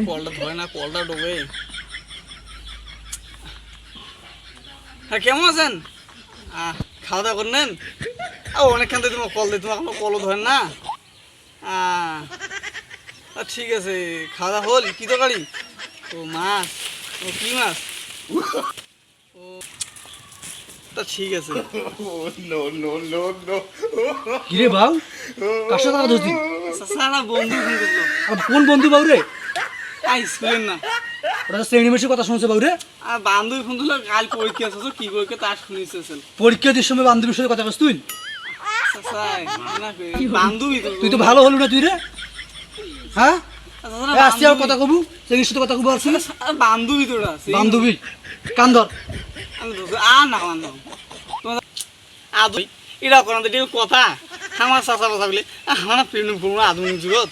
কলটা ধরে না, কলটা ডোবে। হ্যাঁ, কেমন আছেন? খাওয়া দাওয়া করলেন? অনেকক্ষণ থেকে তোমার কল দিই, তোমার কোনো কলও ধরেন না। ঠিক আছে, খাওয়া দাওয়া হল? কী তরকারি? ও মাছ। ও কী মাছ? ও তা ঠিক আছে। কিরে বাউ, কার সাথে কথা ধরছি? সারা বন্ধু ফোন করলো। কোন বন্ধু বাউ রে? স্কুলের না, ওরা শ্রেণী মেশির কথা শুনছে বাউ রে? আর বান্ধবী ফোন দিল, কাল পরীক্ষা আছে তো, কি পরীক্ষা তা শুনেছে। পরীক্ষা দির সময় বান্ধবীর সাথে কথা বলছ তুই? বান্ধবী তো, তুই তো ভালো হলো না তুই রে। হ্যাঁ, আসছি আর কথা কবু, শ্রেণীর সাথে কথা কবু আসছি। বান্ধবী তোরা বান্ধবী কান্দর এরা করান কথা আমার চাষা কথা বলে আমার প্রেম আধুনিক যুগত